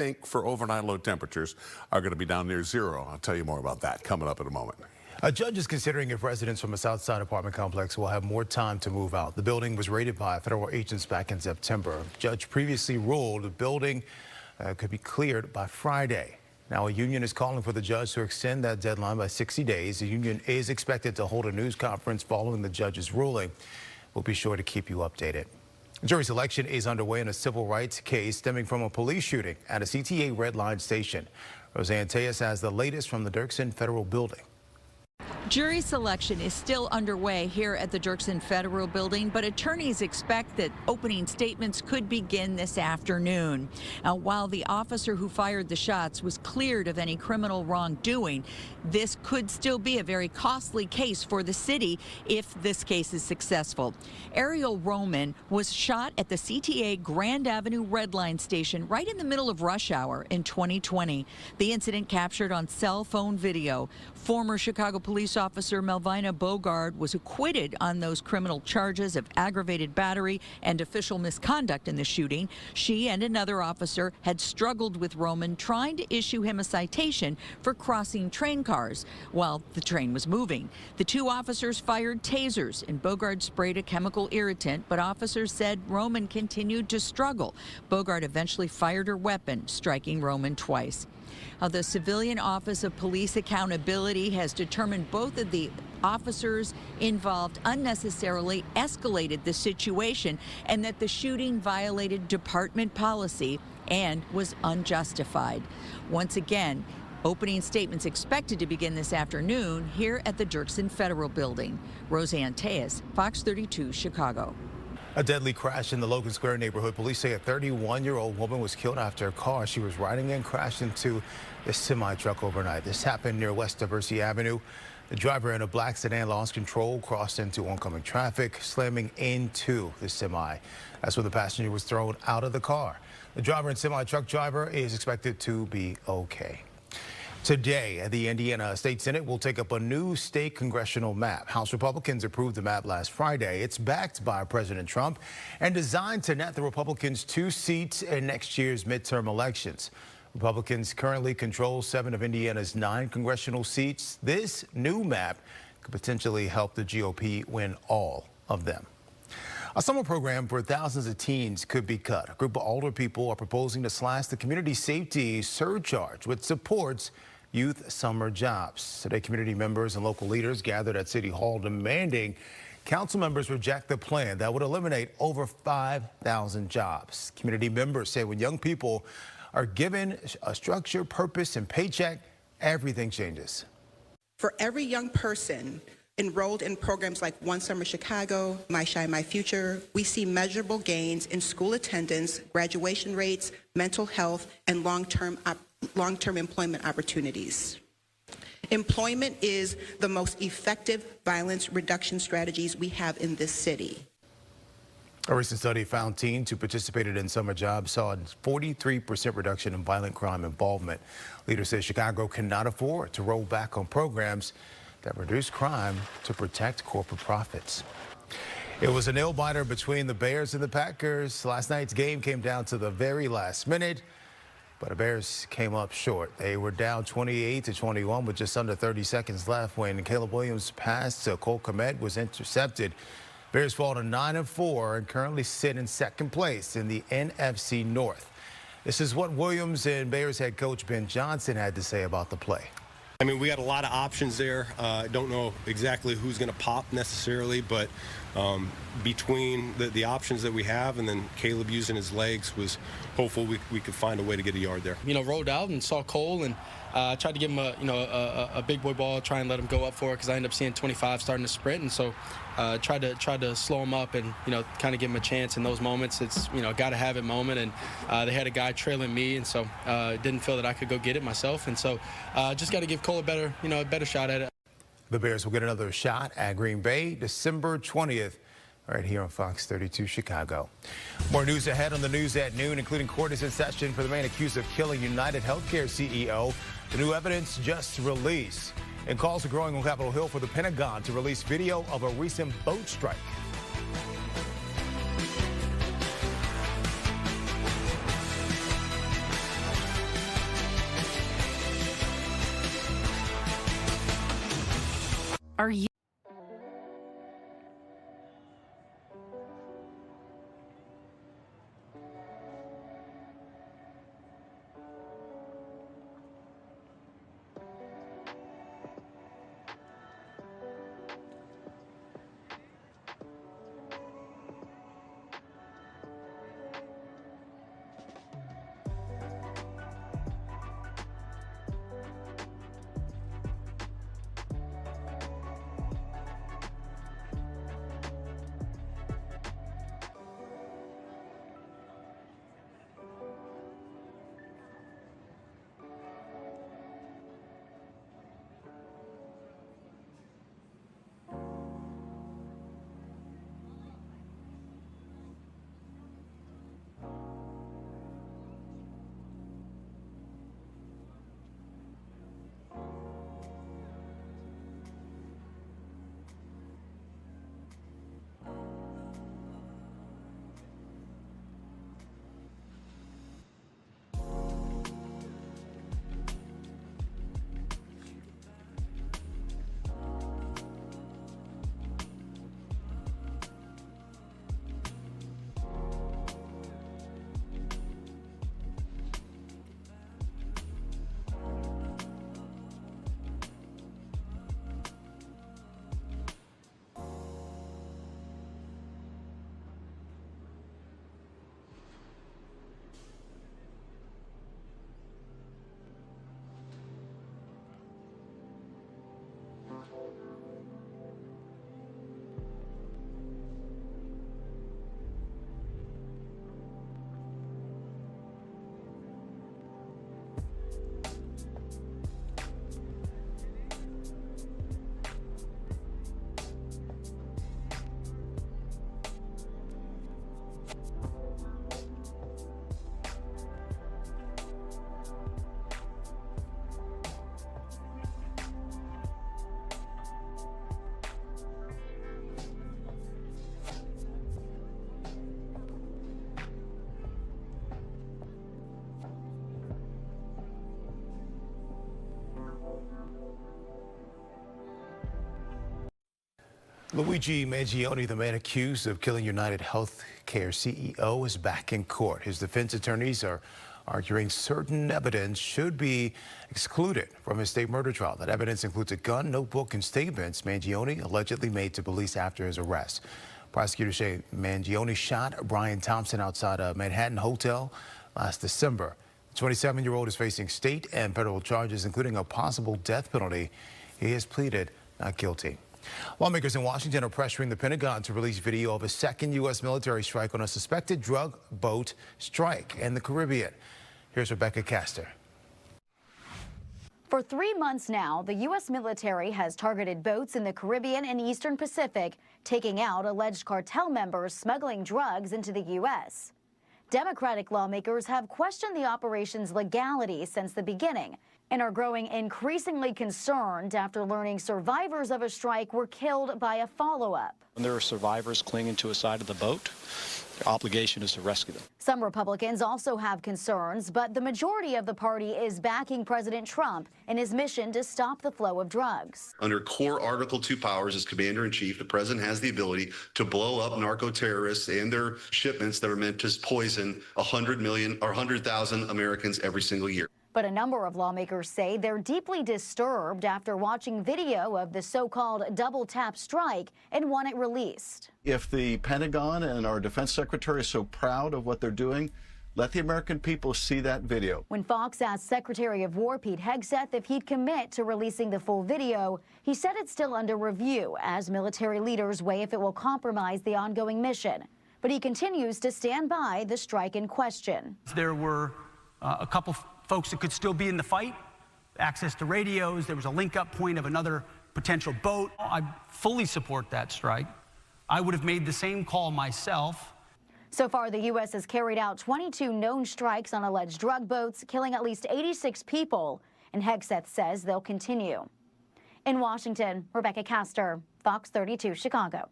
think for overnight low temperatures are going to be down near zero. I'll tell you more about that coming up in a moment. A judge is considering if residents from a Southside apartment complex will have more time to move out. The building was raided by federal agents back in September. The judge previously ruled the building could be cleared by Friday. Now, a union is calling for the judge to extend that deadline by 60 days. The union is expected to hold a news conference following the judge's ruling. We'll be sure to keep you updated. Jury selection is underway in a civil rights case stemming from a police shooting at a CTA Red Line station. Roseanne Tejas has the latest from the Dirksen Federal Building. Jury selection is still underway here at the Dirksen Federal Building, but attorneys expect that opening statements could begin this afternoon. Now, while the officer who fired the shots was cleared of any criminal wrongdoing, this could still be a very costly case for the city if this case is successful. Ariel Roman was shot at the CTA Grand Avenue Red Line station right in the middle of rush hour in 2020. The incident captured on cell phone video. Former Chicago police officer Melvina Bogard was acquitted on those criminal charges of aggravated battery and official misconduct in the shooting. She and another officer had struggled with Roman, trying to issue him a citation for crossing train cars while the train was moving. The two officers fired tasers and Bogard sprayed a chemical irritant, but officers said Roman continued to struggle. Bogard eventually fired her weapon, striking Roman twice. The Civilian Office of Police Accountability has determined both of the officers involved unnecessarily escalated the situation and that the shooting violated department policy and was unjustified. Once again, opening statements expected to begin this afternoon here at the Dirksen Federal Building. Roseanne Tejas, Fox 32, Chicago. A deadly crash in the Logan Square neighborhood. Police say a 31-year-old woman was killed after a car she was riding in crashed into a semi-truck overnight. This happened near West Diversity Avenue. The driver in a black sedan lost control, crossed into oncoming traffic, slamming into the semi. That's when the passenger was thrown out of the car. The driver and semi-truck driver is expected to be okay. Today, the Indiana State Senate will take up a new state congressional map. House Republicans approved the map last Friday. It's backed by President Trump and designed to net the Republicans 2 seats in next year's midterm elections. Republicans currently control 7 of Indiana's 9 congressional seats. This new map could potentially help the GOP win all of them. A summer program for thousands of teens could be cut. A group of older people are proposing to slash the community safety surcharge, which supports youth summer jobs. Today, community members and local leaders gathered at City Hall demanding council members reject the plan that would eliminate over 5,000 jobs. Community members say when young people are given a structure, purpose, and paycheck, everything changes. For every young person enrolled in programs like One Summer Chicago, My Shine, My Future, we see measurable gains in school attendance, graduation rates, mental health, and long-term employment opportunities. Employment is the most effective violence reduction strategies we have in this city. A recent study found teens who participated in summer jobs saw a 43% reduction in violent crime involvement. Leaders say Chicago cannot afford to roll back on programs that reduce crime to protect corporate profits. It was a nail-biter between the Bears and the Packers. Last night's game came down to the very last minute, but the Bears came up short. They were down 28-21 with just under 30 seconds left when Caleb Williams' pass to Cole Kmet was intercepted. Bears fall to 9-4 and currently sit in second place in the NFC North. This is what Williams and Bears head coach Ben Johnson had to say about the play. I mean, we got a lot of options there. I don't know exactly who's going to pop necessarily, but between the options that we have and then Caleb using his legs was hopeful we could find a way to get a yard there. You know, rolled out and saw Cole and tried to give him a big boy ball, try and let him go up for it because I ended up seeing 25 starting to sprint, and so tried to slow him up and kind of give him a chance in those moments. It's got to have it moment, and they had a guy trailing me, and so didn't feel that I could go get it myself, and so just got to give Cole a better shot at it. The Bears will get another shot at Green Bay December 20th. Right here on Fox 32 Chicago. More news ahead on the news at noon, including court is in session for the man accused of killing United Healthcare CEO. The new evidence just released. And calls are growing on Capitol Hill for the Pentagon to release video of a recent boat strike. Are you? Luigi Mangione, the man accused of killing United Healthcare CEO, is back in court. His defense attorneys are arguing certain evidence should be excluded from his state murder trial. That evidence includes a gun, notebook, and statements Mangione allegedly made to police after his arrest. Prosecutors say Mangione shot Brian Thompson outside a Manhattan hotel last December. The 27-year-old is facing state and federal charges, including a possible death penalty. He has pleaded not guilty. Lawmakers in Washington are pressuring the Pentagon to release video of a second U.S. military strike on a suspected drug boat strike in the Caribbean. Here's Rebecca Castor. For 3 months now, the U.S. military has targeted boats in the Caribbean and Eastern Pacific, taking out alleged cartel members smuggling drugs into the U.S. Democratic lawmakers have questioned the operation's legality since the beginning and are growing increasingly concerned after learning survivors of a strike were killed by a follow-up. When there are survivors clinging to a side of the boat, their obligation is to rescue them. Some Republicans also have concerns, but the majority of the party is backing President Trump in his mission to stop the flow of drugs. Under core Article 2 powers as Commander-in-Chief, the President has the ability to blow up narco-terrorists and their shipments that are meant to poison 100 million or 100,000 Americans every single year. But a number of lawmakers say they're deeply disturbed after watching video of the so-called double-tap strike and want it released. If the Pentagon and our Defense Secretary are so proud of what they're doing, let the American people see that video. When Fox asked Secretary of War Pete Hegseth if he'd commit to releasing the full video, he said it's still under review as military leaders weigh if it will compromise the ongoing mission. But he continues to stand by the strike in question. There were a couple folks that could still be in the fight, access to radios. There was a link-up point of another potential boat. I fully support that strike. I would have made the same call myself. So far, the U.S. has carried out 22 known strikes on alleged drug boats, killing at least 86 people, and Hegseth says they'll continue. In Washington, Rebecca Castor, Fox 32, Chicago.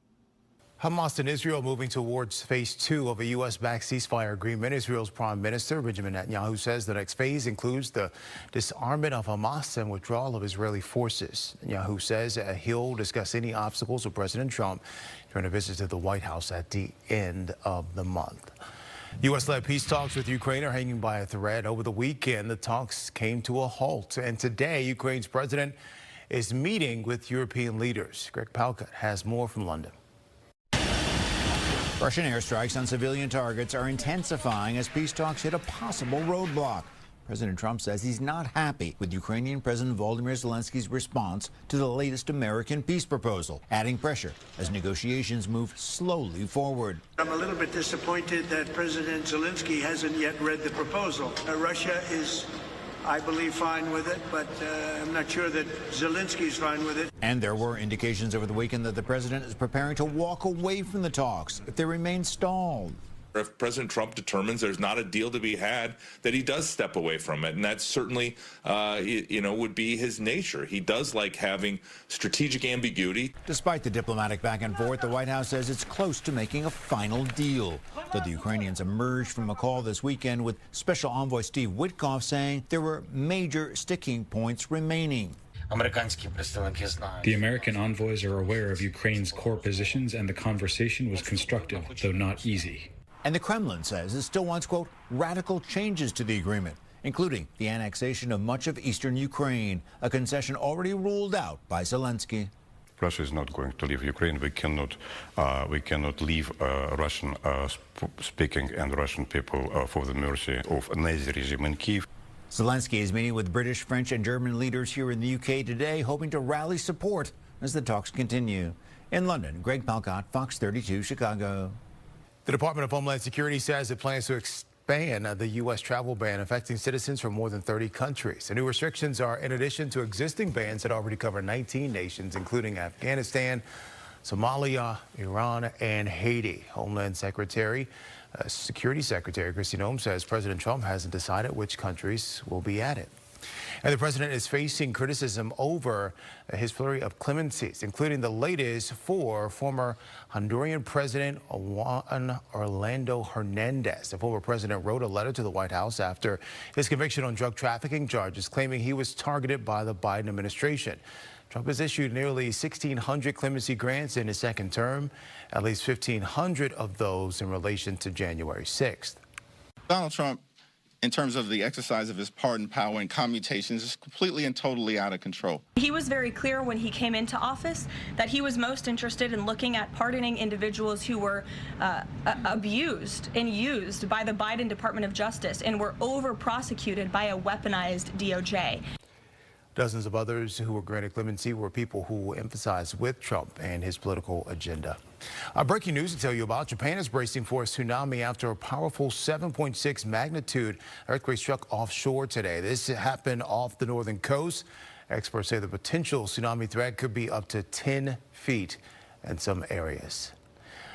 Hamas and Israel moving towards phase 2 of a U.S.-backed ceasefire agreement. Israel's Prime Minister Benjamin Netanyahu says the next phase includes the disarmament of Hamas and withdrawal of Israeli forces. Netanyahu says he'll discuss any obstacles with President Trump during a visit to the White House at the end of the month. U.S.-led peace talks with Ukraine are hanging by a thread. Over the weekend, the talks came to a halt. And today, Ukraine's president is meeting with European leaders. Greg Palkut has more from London. Russian airstrikes on civilian targets are intensifying as peace talks hit a possible roadblock. President Trump says he's not happy with Ukrainian President Volodymyr Zelensky's response to the latest American peace proposal, adding pressure as negotiations move slowly forward. I'm a little bit disappointed that President Zelensky hasn't yet read the proposal. Russia is, I believe, fine with it, but I'm not sure that Zelensky's fine with it. And there were indications over the weekend that the president is preparing to walk away from the talks if they remain stalled. If President Trump determines there's not a deal to be had, that he does step away from it. And that certainly, would be his nature. He does like having strategic ambiguity. Despite the diplomatic back and forth, the White House says it's close to making a final deal. But the Ukrainians emerged from a call this weekend with Special Envoy Steve Witkoff saying there were major sticking points remaining. The American envoys are aware of Ukraine's core positions, and the conversation was constructive, though not easy. And the Kremlin says it still wants, quote, radical changes to the agreement, including the annexation of much of eastern Ukraine, a concession already ruled out by Zelensky. Russia is not going to leave Ukraine. We cannot leave Russian speaking and Russian people for the mercy of a Nazi regime in Kyiv. Zelensky is meeting with British, French, and German leaders here in the UK today, hoping to rally support as the talks continue. In London, Greg Palkut, Fox 32, Chicago. The Department of Homeland Security says it plans to expand the U.S. travel ban affecting citizens from more than 30 countries. The new restrictions are in addition to existing bans that already cover 19 nations, including Afghanistan, Somalia, Iran, and Haiti. Homeland Secretary, Security Secretary Kristi Noem says President Trump hasn't decided which countries will be added. And the president is facing criticism over his flurry of clemencies, including the latest for former Honduran President Juan Orlando Hernandez. The former president wrote a letter to the White House after his conviction on drug trafficking charges, claiming he was targeted by the Biden administration. Trump has issued nearly 1,600 clemency grants in his second term, at least 1,500 of those in relation to January 6th. Donald Trump, in terms of the exercise of his pardon power and commutations, is completely and totally out of control. He was very clear when he came into office that he was most interested in looking at pardoning individuals who were abused and used by the Biden Department of Justice and were over-prosecuted by a weaponized DOJ. Dozens of others who were granted clemency were people who emphasized with Trump and his political agenda. Breaking news to tell you about: Japan is bracing for a tsunami after a powerful 7.6 magnitude earthquake struck offshore today. This happened off the northern coast. Experts say the potential tsunami threat could be up to 10 feet in some areas.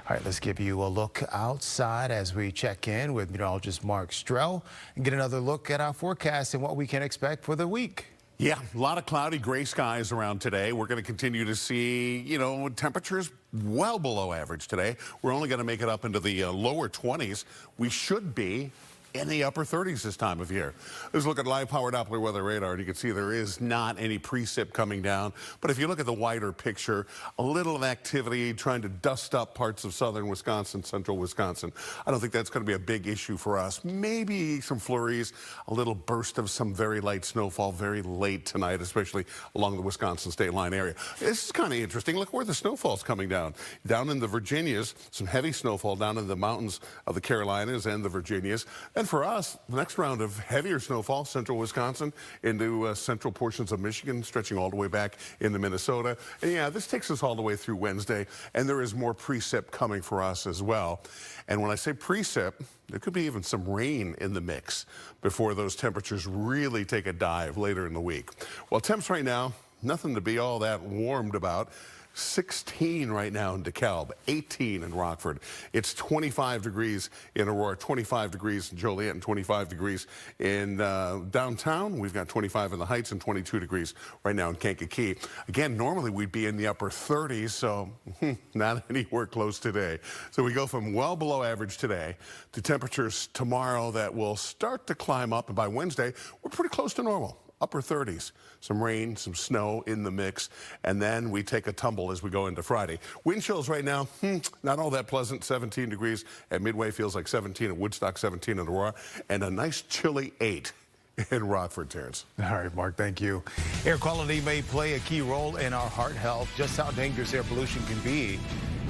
All right, let's give you a look outside as we check in with meteorologist Mark Strell and get another look at our forecast and what we can expect for the week. Yeah, a lot of cloudy gray skies around today. We're going to continue to see, temperatures well below average today. We're only going to make it up into the lower 20s. We should be in the upper 30s this time of year. Let's look at live power Doppler weather radar, and you can see there is not any precip coming down. But if you look at the wider picture, a little activity trying to dust up parts of southern Wisconsin, central Wisconsin. I don't think that's going to be a big issue for us. Maybe some flurries, a little burst of some very light snowfall very late tonight, especially along the Wisconsin state line area. This is kind of interesting. Look where the snowfall's coming down. Down in the Virginias, some heavy snowfall down in the mountains of the Carolinas and the Virginias. And for us, the next round of heavier snowfall, central Wisconsin into central portions of Michigan, stretching all the way back into Minnesota. And yeah, this takes us all the way through Wednesday, and there is more precip coming for us as well. And when I say precip, there could be even some rain in the mix before those temperatures really take a dive later in the week. Well, temps right now, nothing to be all that warmed about. 16 right now in DeKalb, 18 in Rockford. It's 25 degrees in Aurora, 25 degrees in Joliet, and 25 degrees in downtown. We've got 25 in the Heights and 22 degrees right now in Kankakee. Again, normally we'd be in the upper 30s, so not anywhere close today. So we go from well below average today to temperatures tomorrow that will start to climb up, and by Wednesday, we're pretty close to normal. Upper 30s, some rain, some snow in the mix, and then we take a tumble as we go into Friday. Wind chills right now, not all that pleasant, 17 degrees at Midway, feels like 17 at Woodstock, 17 in Aurora, and a nice chilly 8 in Rockford, Terrence. All right, Mark, thank you. Air quality may play a key role in our heart health. Just how dangerous air pollution can be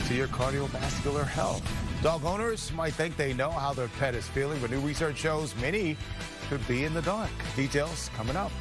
to your cardiovascular health. Dog owners might think they know how their pet is feeling, but new research shows many could be in the dark. Details coming up.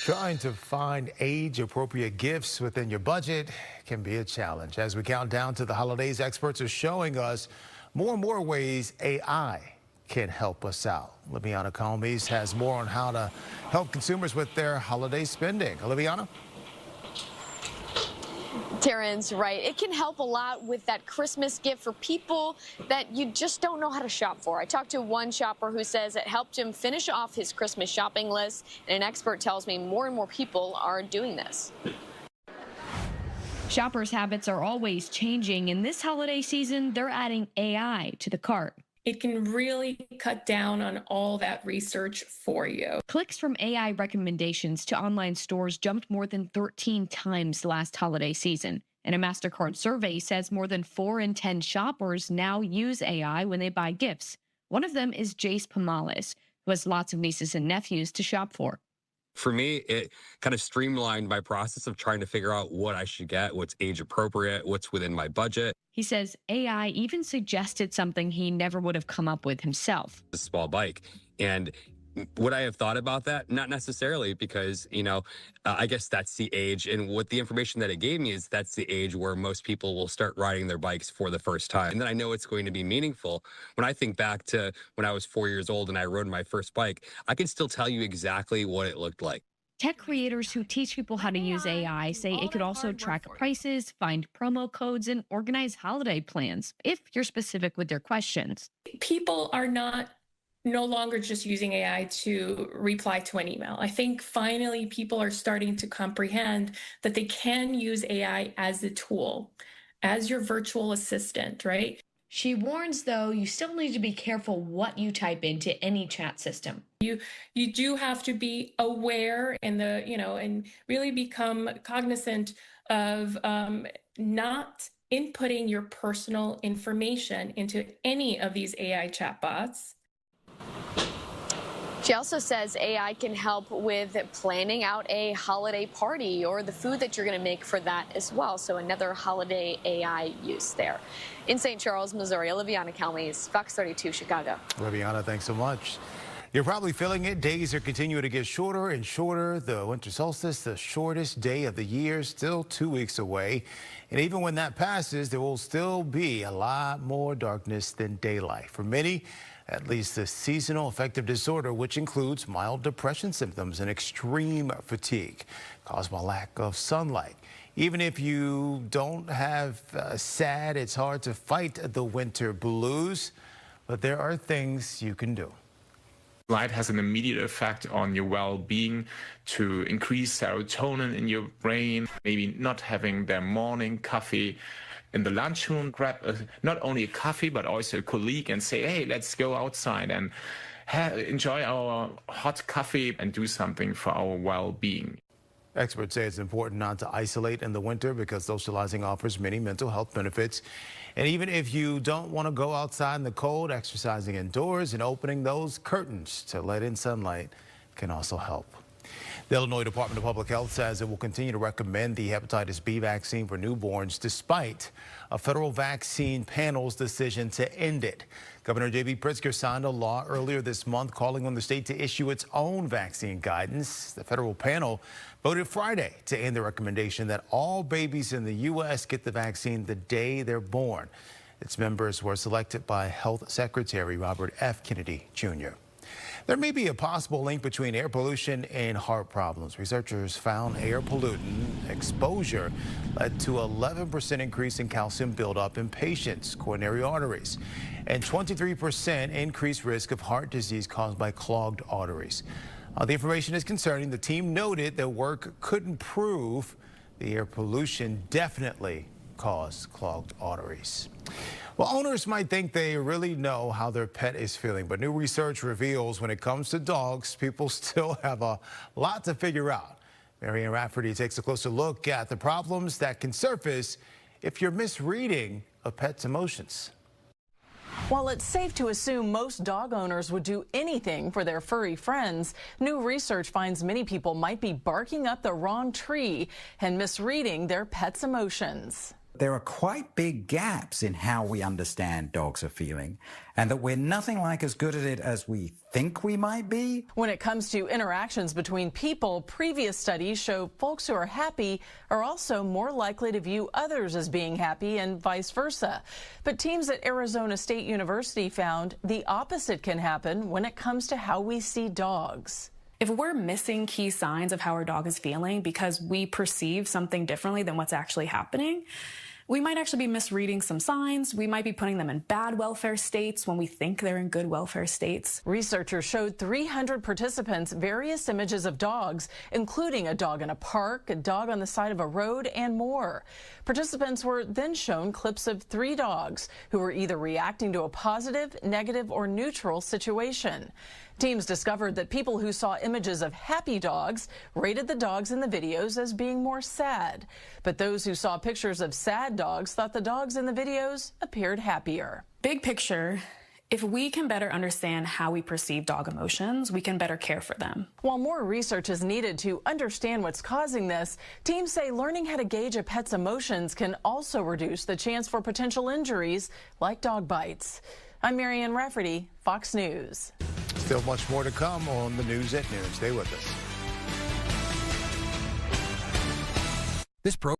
Trying to find age-appropriate gifts within your budget can be a challenge. As we count down to the holidays, experts are showing us more and more ways AI can help us out. Liviana Calmes has more on how to help consumers with their holiday spending. Liviana? Terrence, right. It can help a lot with that Christmas gift for people that you just don't know how to shop for. I talked to one shopper who says it helped him finish off his Christmas shopping list, and an expert tells me more and more people are doing this. Shoppers' habits are always changing, and this holiday season, they're adding AI to the cart. It can really cut down on all that research for you. Clicks from AI recommendations to online stores jumped more than 13 times last holiday season. And a MasterCard survey says more than 4 in 10 shoppers now use AI when they buy gifts. One of them is Jace Pomales, who has lots of nieces and nephews to shop for. For me, it kind of streamlined my process of trying to figure out what I should get, what's age appropriate, what's within my budget. He says AI even suggested something he never would have come up with himself. A small bike. And would I have thought about that? Not necessarily, because, I guess that's the age. And what the information that it gave me is that's the age where most people will start riding their bikes for the first time. And then I know it's going to be meaningful. When I think back to when I was 4 years old and I rode my first bike, I can still tell you exactly what it looked like. Tech creators who teach people how to use AI say it could also track prices, find promo codes, and organize holiday plans if you're specific with your questions. People are no longer just using AI to reply to an email. I think finally people are starting to comprehend that they can use AI as a tool, as your virtual assistant, right? She warns, though, you still need to be careful what you type into any chat system. You do have to be aware and really become cognizant of not inputting your personal information into any of these AI chatbots. She also says AI can help with planning out a holiday party or the food that you're going to make for that as well. So another holiday AI use there. In St. Charles, Missouri, Oliviana Calmes, Fox 32, Chicago. Oliviana, thanks so much. You're probably feeling it. Days are continuing to get shorter and shorter. The winter solstice, the shortest day of the year, still 2 weeks away. And even when that passes, there will still be a lot more darkness than daylight. For many, at least the seasonal affective disorder, which includes mild depression symptoms and extreme fatigue caused by lack of sunlight. Even if you don't have SAD, it's hard to fight the winter blues, but there are things you can do. Light has an immediate effect on your well-being to increase serotonin in your brain, maybe not having their morning coffee in the lunchroom, grab not only a coffee, but also a colleague and say, hey, let's go outside and enjoy our hot coffee and do something for our well-being. Experts say it's important not to isolate in the winter because socializing offers many mental health benefits. And even if you don't want to go outside in the cold, exercising indoors and opening those curtains to let in sunlight can also help. The Illinois Department of Public Health says it will continue to recommend the hepatitis B vaccine for newborns despite a federal vaccine panel's decision to end it. Governor J.B. Pritzker signed a law earlier this month calling on the state to issue its own vaccine guidance. The federal panel voted Friday to end the recommendation that all babies in the U.S. get the vaccine the day they're born. Its members were selected by Health Secretary Robert F. Kennedy, Jr. There may be a possible link between air pollution and heart problems. Researchers found air pollutant exposure led to 11% increase in calcium buildup in patients' coronary arteries and 23% increased risk of heart disease caused by clogged arteries. The information is concerning. The team noted their work couldn't prove the air pollution definitely caused clogged arteries. Well, owners might think they really know how their pet is feeling, but new research reveals when it comes to dogs, people still have a lot to figure out. Marianne Rafferty takes a closer look at the problems that can surface if you're misreading a pet's emotions. While it's safe to assume most dog owners would do anything for their furry friends, new research finds many people might be barking up the wrong tree and misreading their pet's emotions. There are quite big gaps in how we understand dogs are feeling, and that we're nothing like as good at it as we think we might be. When it comes to interactions between people, previous studies show folks who are happy are also more likely to view others as being happy and vice versa. But teams at Arizona State University found the opposite can happen when it comes to how we see dogs. If we're missing key signs of how our dog is feeling because we perceive something differently than what's actually happening, we might actually be misreading some signs. We might be putting them in bad welfare states when we think they're in good welfare states. Researchers showed 300 participants various images of dogs, including a dog in a park, a dog on the side of a road, and more. Participants were then shown clips of 3 dogs who were either reacting to a positive, negative, or neutral situation. Teams discovered that people who saw images of happy dogs rated the dogs in the videos as being more sad. But those who saw pictures of sad dogs thought the dogs in the videos appeared happier. Big picture, if we can better understand how we perceive dog emotions, we can better care for them. While more research is needed to understand what's causing this, teams say learning how to gauge a pet's emotions can also reduce the chance for potential injuries like dog bites. I'm Marianne Rafferty, Fox News. Still much more to come on the News at Noon. Stay with us. This program.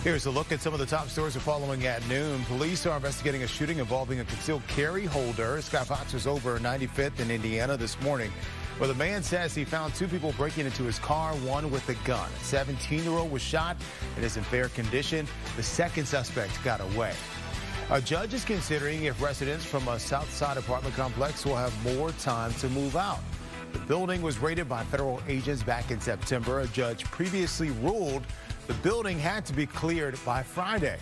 Here's a look at some of the top stories we're following at noon. Police are investigating a shooting involving a concealed carry holder. Scott Fox was over 95th in Indiana this morning, where the man says he found two people breaking into his car, one with a gun. A 17-year-old was shot and is in fair condition. The second suspect got away. A judge is considering if residents from a South Side apartment complex will have more time to move out. The building was raided by federal agents back in September. A judge previously ruled the building had to be cleared by Friday.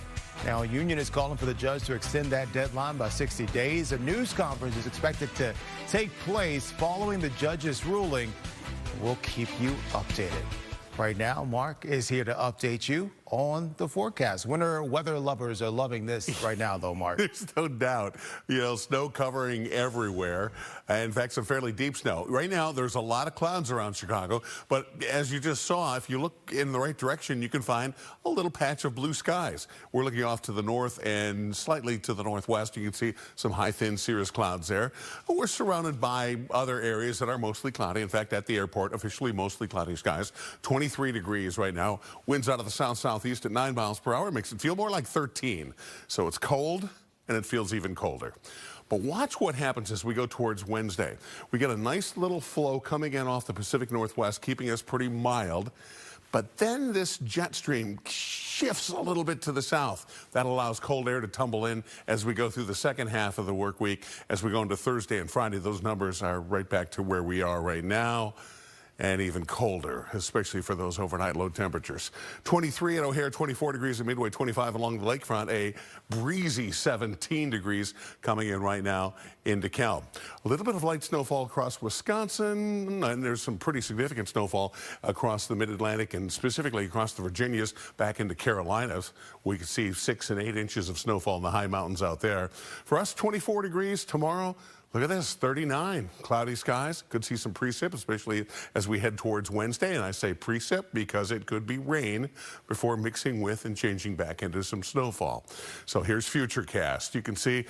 Now, a union is calling for the judge to extend that deadline by 60 days. A news conference is expected to take place following the judge's ruling. We'll keep you updated. Right now, Mark is here to update you on the forecast. Winter weather lovers are loving this right now, though, Mark. There's no doubt. You know, snow covering everywhere. In fact, some fairly deep snow. Right now, there's a lot of clouds around Chicago, but as you just saw, if you look in the right direction, you can find a little patch of blue skies. We're looking off to the north and slightly to the northwest. You can see some high, thin cirrus clouds there. We're surrounded by other areas that are mostly cloudy. In fact, at the airport, officially mostly cloudy skies. 23 degrees right now. Winds out of the south-southeast at 9 miles per hour. Makes it feel more like 13. So it's cold, and it feels even colder. But watch what happens as we go towards Wednesday. We get a nice little flow coming in off the Pacific Northwest, keeping us pretty mild. But then this jet stream shifts a little bit to the south. That allows cold air to tumble in as we go through the second half of the work week. As we go into Thursday and Friday, those numbers are right back to where we are right now. And even colder, especially for those overnight low temperatures. 23 at O'Hare, 24 degrees at Midway, 25 along the lakefront, a breezy 17 degrees coming in right now in DeKalb. A little bit of light snowfall across Wisconsin, and there's some pretty significant snowfall across the Mid-Atlantic and specifically across the Virginias back into Carolinas. We can see 6 and 8 inches of snowfall in the high mountains out there. For us, 24 degrees tomorrow. Look at this, 39, cloudy skies. Could see some precip, especially as we head towards Wednesday. And I say precip because it could be rain before mixing with and changing back into some snowfall. So here's Futurecast. You can see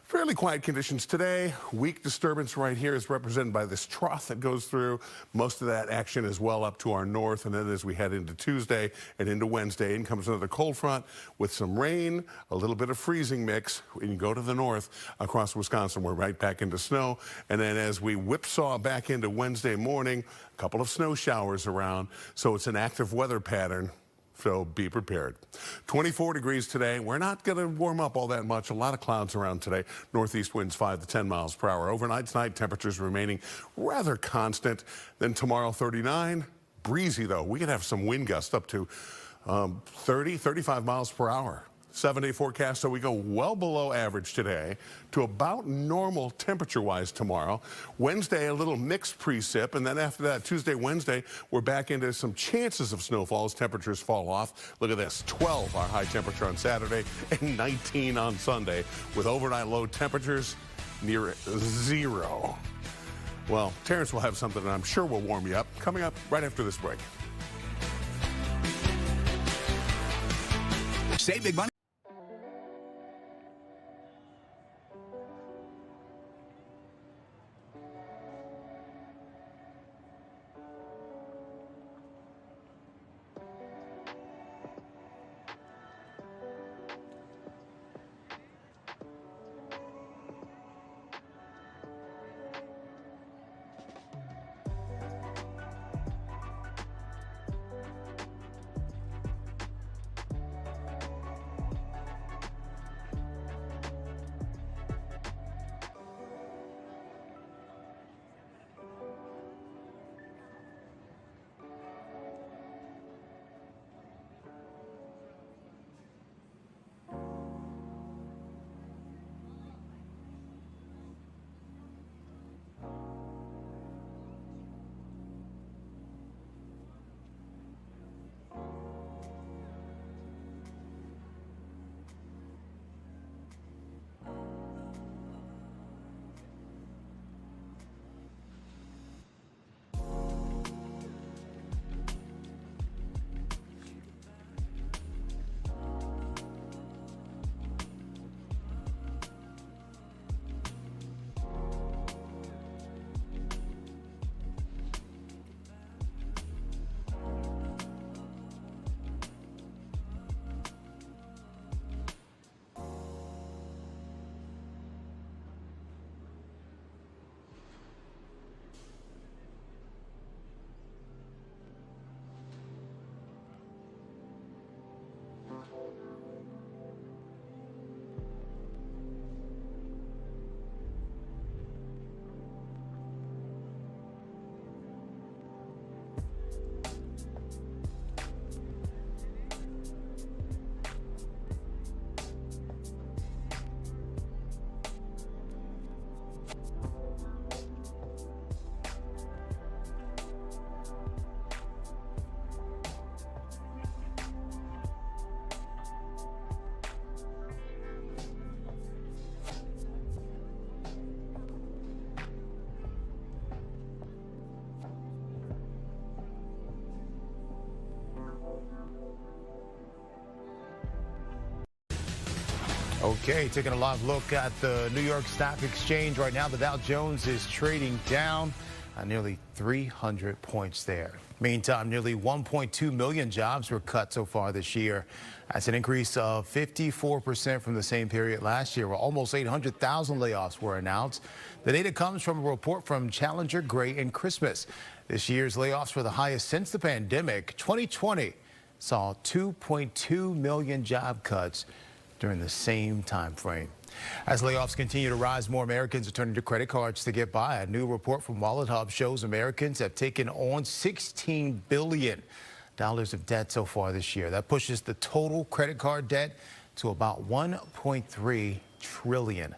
fairly quiet conditions today. Weak disturbance right here is represented by this trough that goes through. Most of that action is well up to our north. And then as we head into Tuesday and into Wednesday, in comes another cold front with some rain, a little bit of freezing mix. When you go to the north across Wisconsin, we're right back into snow. And then as we whipsaw back into Wednesday morning, a couple of snow showers around. So it's an active weather pattern. So be prepared. 24 degrees today. We're not going to warm up all that much. A lot of clouds around today. Northeast winds 5 to 10 miles per hour. Overnight tonight, temperatures remaining rather constant. Then tomorrow, 39. Breezy, though. We could have some wind gusts up to 30, 35 miles per hour. 7-day forecast, so we go well below average today to about normal temperature-wise tomorrow. Wednesday, a little mixed precip, and then after that, Tuesday, Wednesday, we're back into some chances of snowfall as temperatures fall off. Look at this, 12 our high temperature on Saturday and 19 on Sunday, with overnight low temperatures near 0. Well, Terrence will have something that I'm sure will warm you up coming up right after this break. Save big money. Okay, taking a live look at the New York Stock Exchange right now. The Dow Jones is trading down nearly 300 points there. Meantime, nearly 1.2 million jobs were cut so far this year. That's an increase of 54% from the same period last year, where almost 800,000 layoffs were announced. The data comes from a report from Challenger, Gray and Christmas. This year's layoffs were the highest since the pandemic. 2020 saw 2.2 million job cuts during the same time frame. As layoffs continue to rise, more Americans are turning to credit cards to get by. A new report from Wallet Hub shows Americans have taken on $16 billion of debt so far this year. That pushes the total credit card debt to about $1.3 trillion.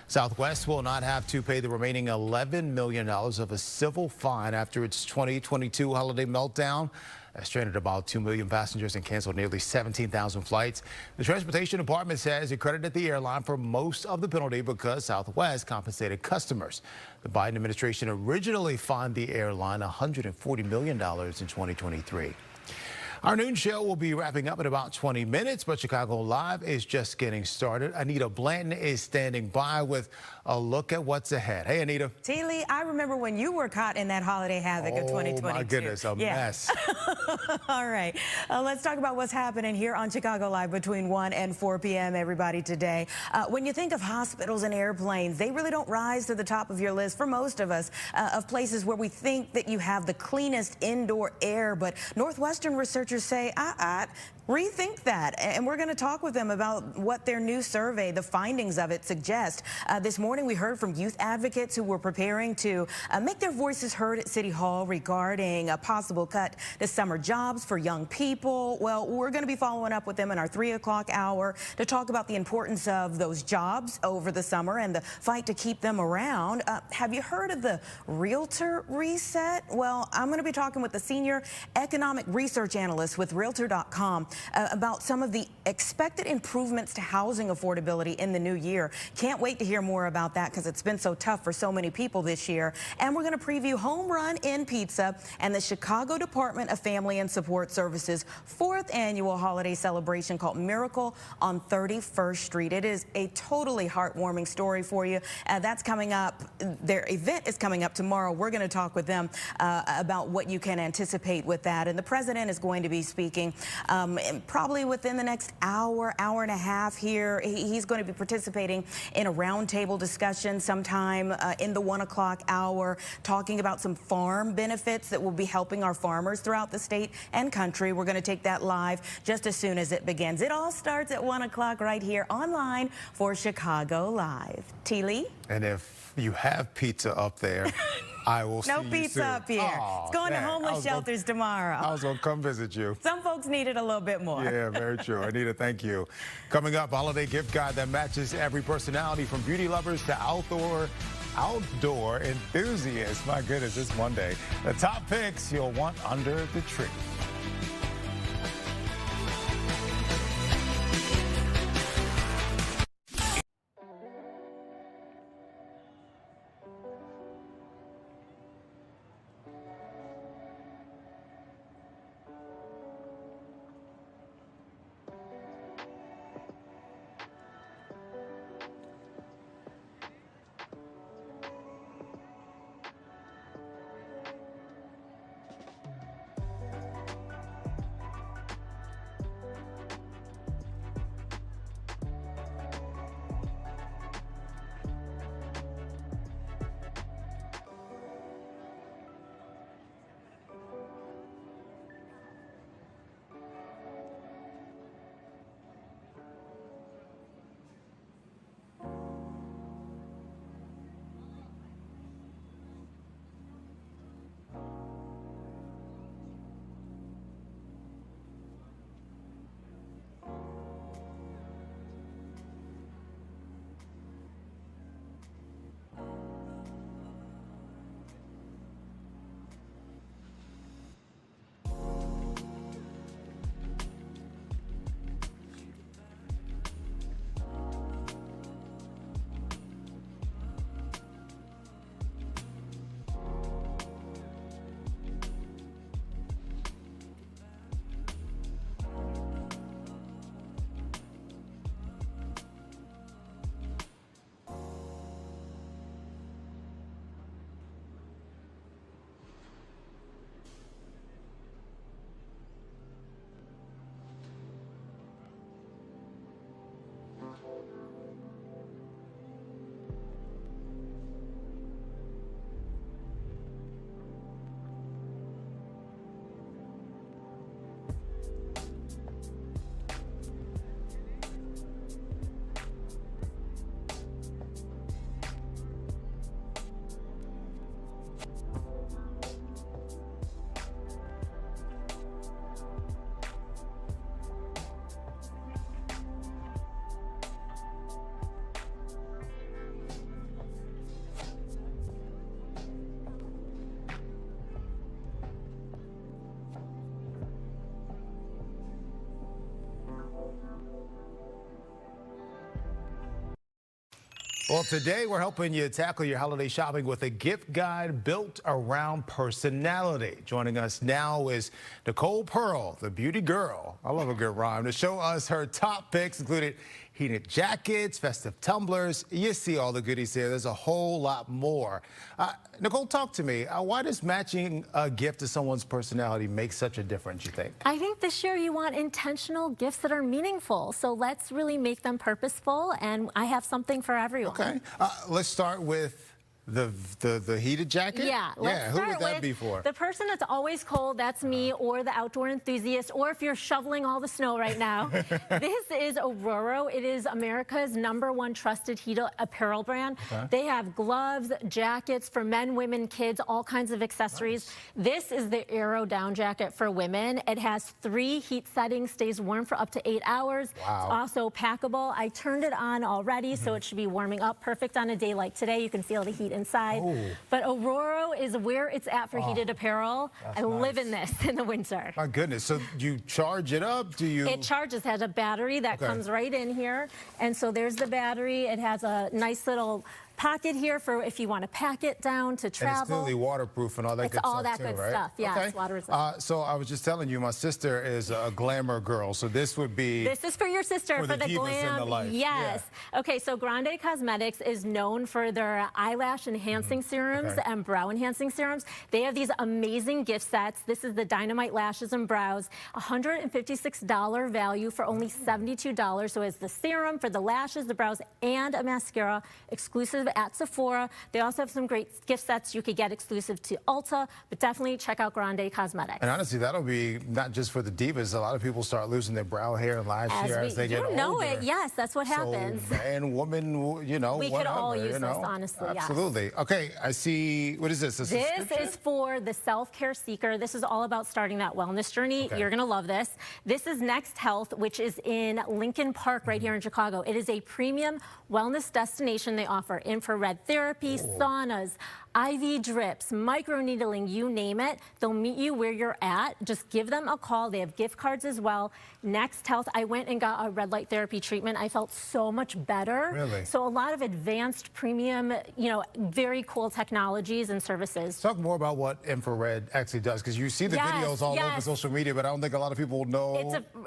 Southwest will not have to pay the remaining $11 million of a civil fine after its 2022 holiday meltdown. That stranded about 2 million passengers and canceled nearly 17,000 flights. The Transportation Department says it credited the airline for most of the penalty because Southwest compensated customers. The Biden administration originally fined the airline $140 million in 2023. Our noon show will be wrapping up in about 20 minutes, but Chicago Live is just getting started. Anita Blanton is standing by with a look at what's ahead. Hey, Anita. T. I remember when you were caught in that holiday havoc of 2022. Oh, my goodness, a mess. All right, let's talk about what's happening here on Chicago Live between 1 and 4 p.m., everybody, today. When you think of hospitals and airplanes, they really don't rise to the top of your list for most of us of places where we think that you have the cleanest indoor air. But Northwestern researchers say, rethink that. And we're going to talk with them about what their new survey, the findings of it, suggest. This morning, we heard from youth advocates who were preparing to make their voices heard at City Hall regarding a possible cut to summer jobs for young people. Well, we're going to be following up with them in our 3 o'clock hour to talk about the importance of those jobs over the summer and the fight to keep them around. Have you heard of the Realtor Reset? Well, I'm going to be talking with the senior economic research analyst with Realtor.com about some of the expected improvements to housing affordability in the new year. Can't wait to hear more about that because it's been so tough for so many people this year. And we're going to preview Home Run in Pizza and the Chicago Department of Family and Support Services 4th annual holiday celebration called Miracle on 31st Street. It is a totally heartwarming story for you. That's coming up. Their event is coming up tomorrow. We're going to talk with them about what you can anticipate with that. And the president is going to be speaking probably within the next hour and a half here. He's going to be participating in a roundtable discussion sometime in the 1 o'clock hour, talking about some farm benefits that will be helping our farmers throughout the state and country. We're going to take that live just as soon as it begins. It all starts at 1 o'clock right here online for Chicago Live. T. Lee? And if you have pizza up there, I will see you No pizza soon. up here. It's going to homeless shelters tomorrow. I was going to come visit you. Some folks need it a little bit more. Yeah, very true. Anita, thank you. Coming up, a holiday gift guide that matches every personality from beauty lovers to outdoor enthusiasts. My goodness, it's Monday. The top picks you'll want under the tree. Well, today we're helping you tackle your holiday shopping with a gift guide built around personality. Joining us now is Nicole Pearl, the beauty girl. I love a good rhyme. To show us her top picks, including heated jackets, festive tumblers. You see all the goodies here. There's a whole lot more. Nicole, talk to me. Why does matching a gift to someone's personality make such a difference, you think? I think this year you want intentional gifts that are meaningful. So let's really make them purposeful, and I have something for everyone. Okay. Let's start with the heated jacket? Yeah. Who would that be for? The person that's always cold, that's me, or the outdoor enthusiast, or if you're shoveling all the snow right now. This is Aurora. It is America's #1 trusted heat apparel brand. Okay. They have gloves, jackets for men, women, kids, all kinds of accessories. Nice. This is the Aero down jacket for women. It has 3 heat settings, stays warm for up to 8 hours. Wow. It's also packable. I turned it on already, so it should be warming up. Perfect on a day like today. You can feel the heat inside. Ooh. But Aurora is where it's at for heated apparel. I live in this in the winter. My goodness. So you charge it up? Do you? It charges. Has a battery that comes right in here. And so there's the battery. It has a nice little pocket here for if you want to pack it down to travel. And it's clearly waterproof and all that good stuff, all that good stuff. Yeah, it's water resistant. So I was just telling you, my sister is a glamour girl, so this would be... This is for your sister, for the glam. Yes. Yeah. Okay, so Grande Cosmetics is known for their eyelash enhancing serums and brow enhancing serums. They have these amazing gift sets. This is the Dynamite Lashes and Brows, $156 value for only $72. So it's the serum for the lashes, the brows, and a mascara, exclusive at Sephora. They also have some great gift sets you could get exclusive to Ulta, but definitely check out Grande Cosmetics. And honestly, that'll be not just for the divas. A lot of people start losing their brow hair and lash hair as they get older. You know it. Yes, that's what happens. So man, woman, you know, we whatever, could all use this, honestly. Absolutely. Yes. Okay, I see. What is this? This is for the self-care seeker. This is all about starting that wellness journey. You're going to love this. This is Next Health, which is in Lincoln Park right here in Chicago. It is a premium wellness destination. They offer infrared therapy, saunas, IV drips, microneedling, you name it. They'll meet you where you're at. Just give them a call. They have gift cards as well. Next Health, I went and got a red light therapy treatment. I felt so much better. Really? So a lot of advanced premium, you know, very cool technologies and services. Talk more about what infrared actually does, because you see the videos all over social media, but I don't think a lot of people know.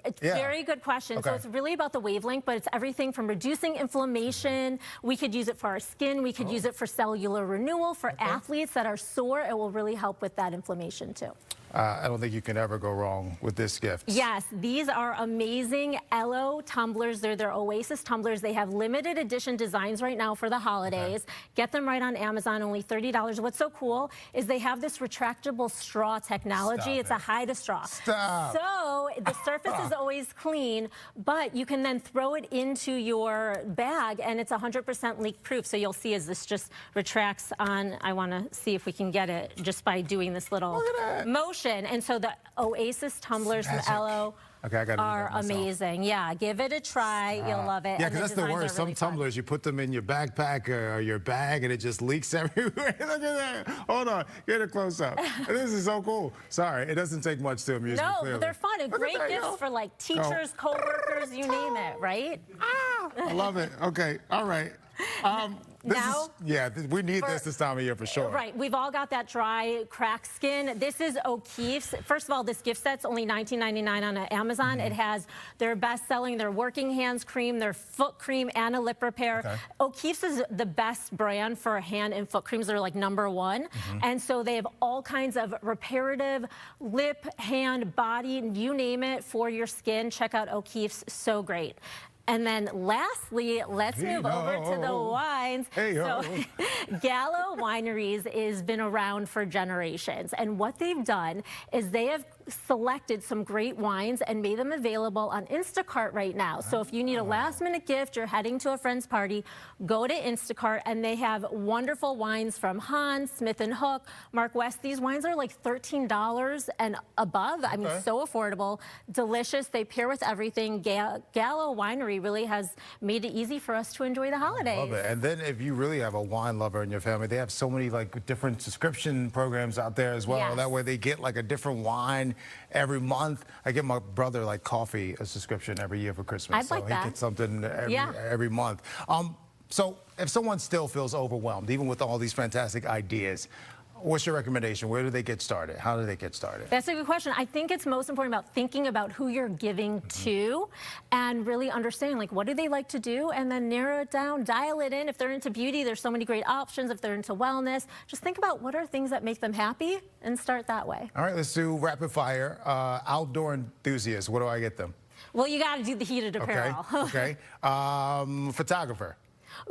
It's a very good question. So it's really about the wavelength, but it's everything from reducing inflammation. We could use it for our skin. We could use it for cellular renewal. For athletes that are sore, it will really help with that inflammation too. I don't think you can ever go wrong with this gift. Yes, these are amazing Elo tumblers. They're their Oasis tumblers. They have limited edition designs right now for the holidays. Get them right on Amazon, only $30. What's so cool is they have this retractable straw technology. It's a hide straw. So the surface is always clean, but you can then throw it into your bag and it's 100% leak proof. So you'll see as this just retracts on. I want to see if we can get it just by doing this little motion. And so the Oasis tumblers from Elo are amazing. Yeah, give it a try. You'll love it. Yeah, because that's the worst. Some tumblers, you put them in your backpack or your bag and it just leaks everywhere. Look at that. Hold on. Get a close up. This is so cool. Sorry, it doesn't take much to amuse me. No, clearly. but they're fun. And great gifts for like teachers, co-workers, you name it, right? I love it. Okay. All right. We need this time of year for sure. Right. We've all got that dry, cracked skin. This is O'Keeffe's. First of all, this gift set's only $19.99 on Amazon. It has their best-selling, their working hands cream, their foot cream, and a lip repair. O'Keeffe's is the best brand for hand and foot creams. They're like #1. And so they have all kinds of reparative lip, hand, body, you name it, for your skin. Check out O'Keeffe's. So great. And then lastly, let's move over to the wines. So Gallo Wineries has been around for generations. And what they've done is they have selected some great wines and made them available on Instacart right now. So if you need a last-minute gift, you're heading to a friend's party, go to Instacart, and they have wonderful wines from Hans, Smith & Hook, Mark West. These wines are like $13 and above. I mean, so affordable, delicious. They pair with everything. Gallo Winery really has made it easy for us to enjoy the holidays. I love it. And then if you really have a wine lover in your family, they have so many like different subscription programs out there as well. That way they get like a different wine every month. I get my brother like coffee, a subscription every year for Christmas. I'd like that. He gets something every month. So if someone still feels overwhelmed, even with all these fantastic ideas, what's your recommendation? Where do they get started? How do they get started? That's a good question. I think it's most important about thinking about who you're giving to and really understanding, like, what do they like to do? And then narrow it down, dial it in. If they're into beauty, there's so many great options. If they're into wellness, just think about what are things that make them happy and start that way. All right, let's do rapid fire. Outdoor enthusiasts, what do I get them? Well, you got to do the heated apparel. Okay. Photographer.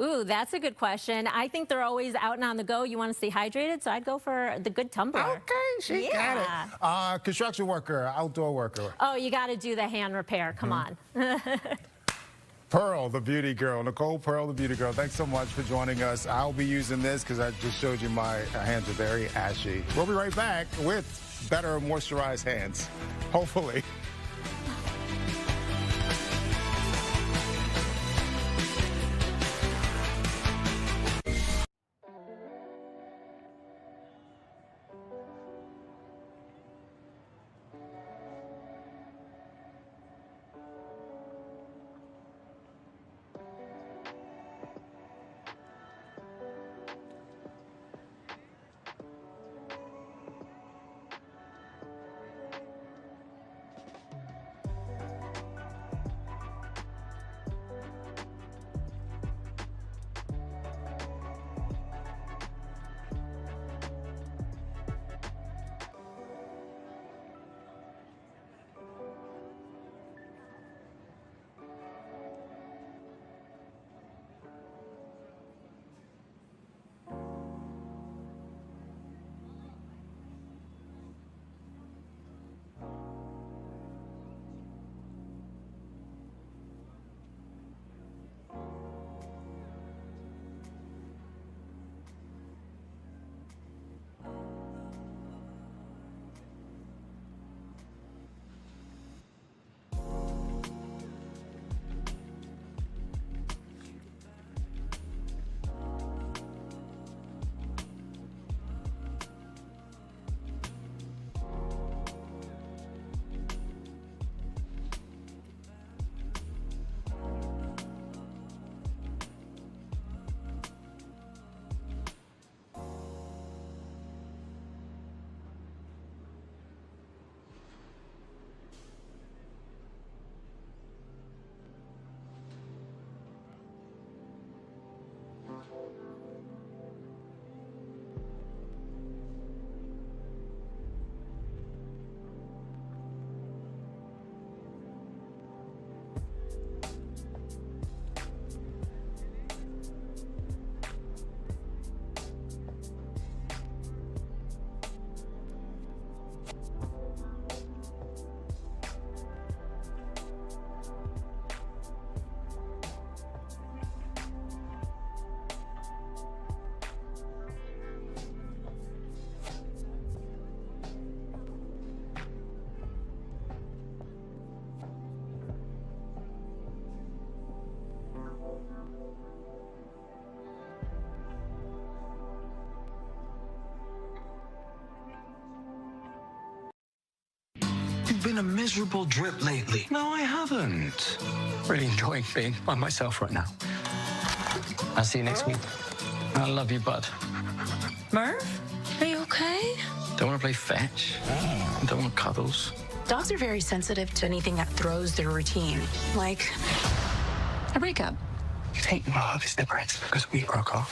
Ooh, that's a good question. I think they're always out and on the go. You want to stay hydrated, so I'd go for the good tumbler. Okay, she got it. Construction worker, outdoor worker. Oh, you got to do the hand repair. Come on. Pearl, the beauty girl. Nicole Pearl, the beauty girl. Thanks so much for joining us. I'll be using this because I just showed you my hands are very ashy. We'll be right back with better moisturized hands, hopefully. You've been a miserable drip lately. No, I haven't. Really enjoying being by myself right now. I'll see you next week. I love you, bud. Merv, are you okay? Don't want to play fetch. Don't want cuddles. Dogs are very sensitive to anything that throws their routine, like a breakup. You think love is different because we broke up.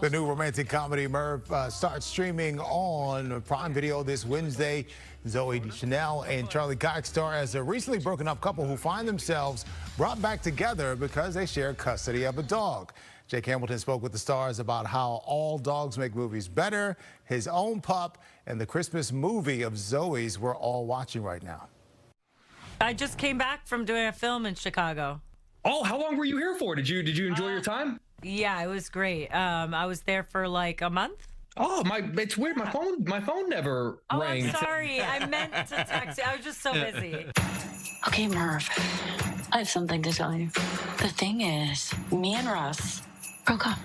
The new romantic comedy Merv starts streaming on Prime Video this Wednesday. Zooey Deschanel and Charlie Cox star as a recently broken up couple who find themselves brought back together because they share custody of a dog. Jake Hamilton spoke with the stars about how all dogs make movies better, his own pup, and the Christmas movie of Zoe's we're all watching right now. I just came back from doing a film in Chicago. Oh, how long were you here for? Did you enjoy your time? Yeah, it was great. I was there for like a month. Oh, it's weird. My phone never rang. I'm sorry. I meant to text you. I was just so busy. Okay, Merv, I have something to tell you. The thing is, me and Russ broke up.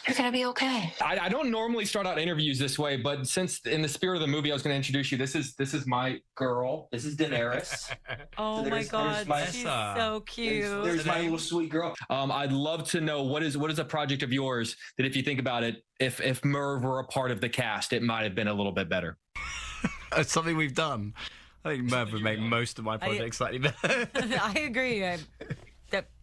You're gonna be okay. I don't normally start out interviews this way, but since in the spirit of the movie, I was going to introduce you. This is my girl. This is Daenerys. Oh So my God, there's she's so cute. There's my little sweet girl. I'd love to know what is a project of yours that, if you think about it, if Merv were a part of the cast, it might have been a little bit better. It's something we've done. I think Merv would make most of my projects slightly better. I agree.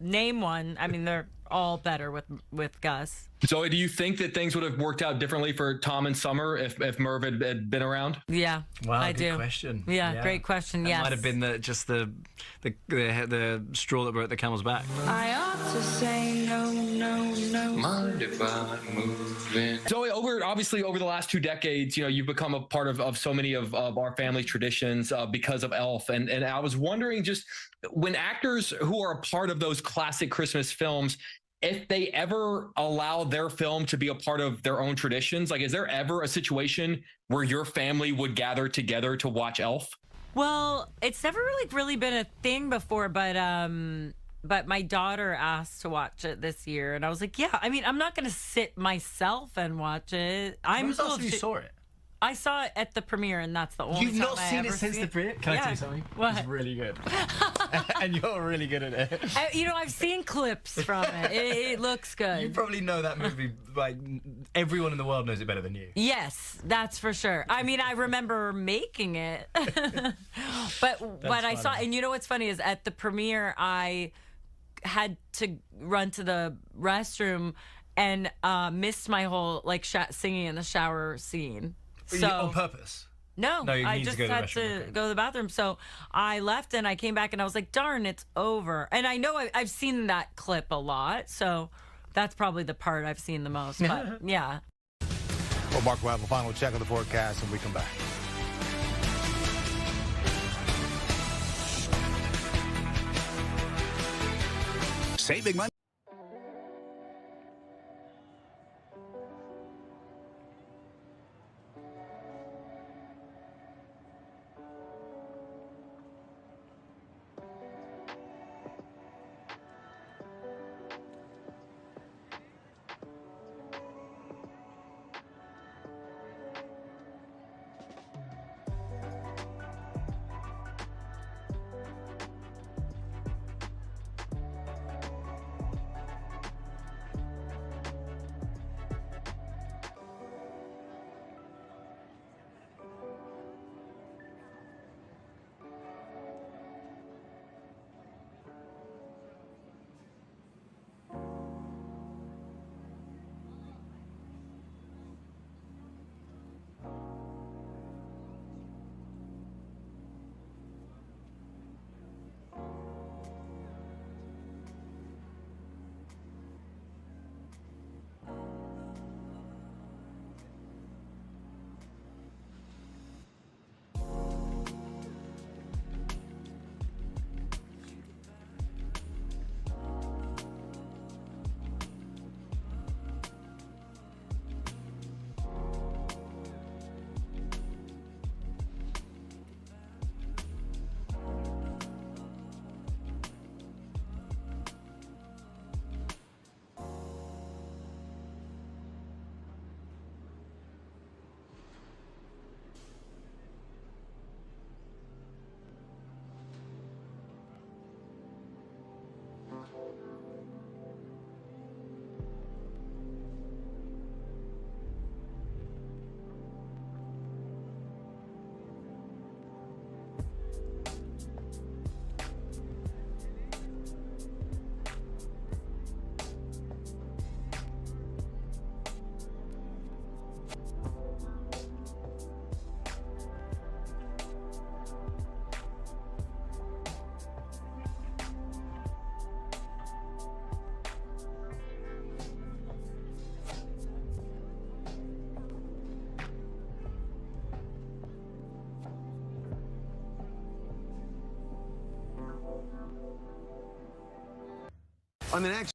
Name one. I mean, they're all better with Gus. Zoe, do you think that things would have worked out differently for Tom and Summer if Merv had been around? Yeah, wow, I good do. question. Yeah, great question. Yes, It might have been the straw that broke the camel's back. I ought to say no, no, no. Mind if I move in? Zoe, obviously over the last 2 decades, you've become a part of so many of our family traditions because of Elf. And I was wondering, just when actors who are a part of those classic Christmas films, if they ever allow their film to be a part of their own traditions, like, is there ever a situation where your family would gather together to watch Elf? Well, it's never really been a thing before, but my daughter asked to watch it this year, and I was like, yeah. I mean, I'm not going to sit myself and watch it. When was the last time you saw it? I saw it at the premiere, and that's the only You've time not I seen ever it since the premiere? Can I tell you something? What? It's really good. And you're really good at it. I've seen clips from it. It looks good. You probably know that movie, like, everyone in the world knows it better than you. Yes, that's for sure. I mean, I remember making it. But what I saw, and you know what's funny is at the premiere, I had to run to the restroom and missed my whole, like, singing in the shower scene. So, on purpose? No, you I need just to go to the had to restroom. go to the bathroom. So I left and I came back and I was like, darn, it's over. And I know I've seen that clip a lot. So that's probably the part I've seen the most. But yeah. Well, Mark will have a final check of the forecast when we come back. Saving money. On the next.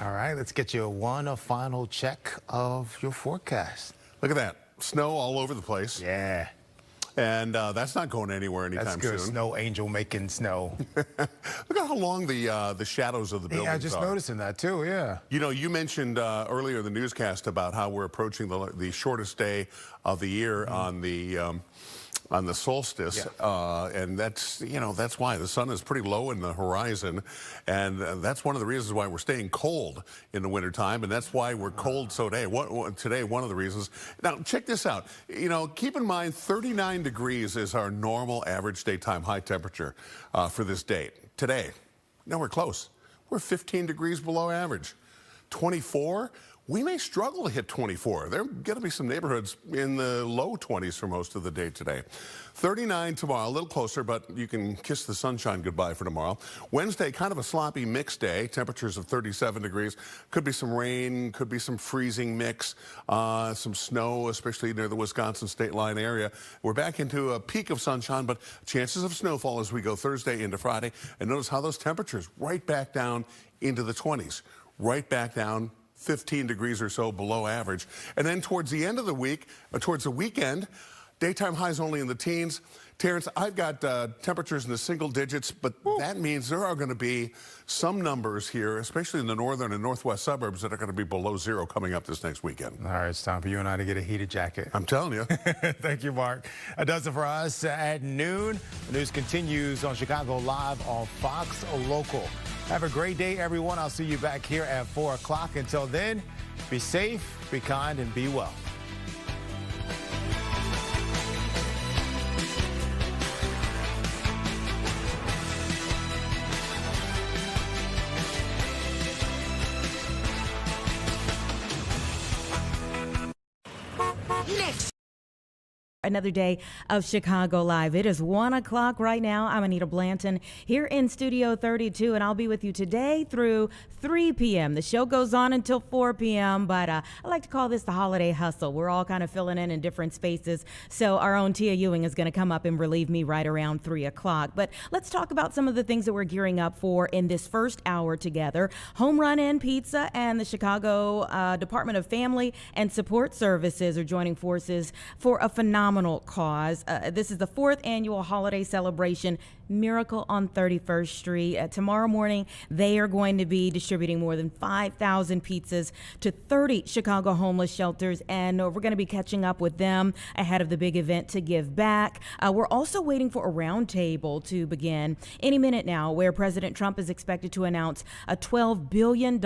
All right, let's get you a final check of your forecast. Look at that. Snow all over the place. Yeah. And that's not going anywhere anytime That's good. soon. Snow angel making snow. Look at how long the shadows of the buildings are. Yeah, just noticing that too, yeah. You know, you mentioned earlier in the newscast about how we're approaching the shortest day of the year on the solstice, and that's why the sun is pretty low in the horizon, and that's one of the reasons why we're staying cold in the wintertime, and that's why we're cold today. One of the reasons. Now, check this out. You know, keep in mind 39 degrees is our normal average daytime high temperature for this date. Today, nowhere close. We're 15 degrees below average. 24. We may struggle to hit 24. There are going to be some neighborhoods in the low 20s for most of the day today. 39 tomorrow, a little closer, but you can kiss the sunshine goodbye for tomorrow. Wednesday, kind of a sloppy mixed day. Temperatures of 37 degrees. Could be some rain, could be some freezing mix, some snow, especially near the Wisconsin state line area. We're back into a peak of sunshine, but chances of snowfall as we go Thursday into Friday. And notice how those temperatures right back down into the 20s. Right back down 15 degrees or so below average. And then towards the end of the week, towards the weekend, daytime highs only in the teens. Terrence, I've got temperatures in the single digits, but that means there are going to be some numbers here, especially in the northern and northwest suburbs, that are going to be below zero coming up this next weekend. All right, it's time for you and I to get a heated jacket. I'm telling you. Thank you, Mark. That does it for us at noon. The news continues on Chicago Live on Fox Local. Have a great day, everyone. I'll see you back here at 4 o'clock. Until then, be safe, be kind, and be well. Another day of Chicago Live. It is 1 o'clock right now. I'm Anita Blanton here in Studio 32, and I'll be with you today through 3 p.m. The show goes on until 4 p.m., but I like to call this the holiday hustle. We're all kind of filling in different spaces, so our own Tia Ewing is going to come up and relieve me right around 3 o'clock. But let's talk about some of the things that we're gearing up for in this first hour together. Home Run Inn Pizza and the Chicago Department of Family and Support Services are joining forces for a phenomenal cause. This is the 4th annual holiday celebration, Miracle on 31st Street. Tomorrow morning, they are going to be distributing more than 5,000 pizzas to 30 Chicago homeless shelters, and we're going to be catching up with them ahead of the big event to give back. We're also waiting for a roundtable to begin any minute now, where President Trump is expected to announce a $12 billion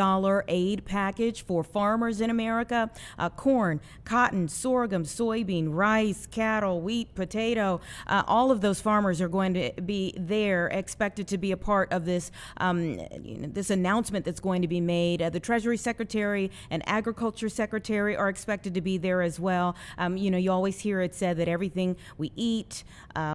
aid package for farmers in America. Corn, cotton, sorghum, soybean, rice, cattle, wheat, potato, all of those farmers are going to be there, expected to be a part of this this announcement that's going to be made. The Treasury Secretary and Agriculture Secretary are expected to be there as well. You know, you always hear it said that everything we eat,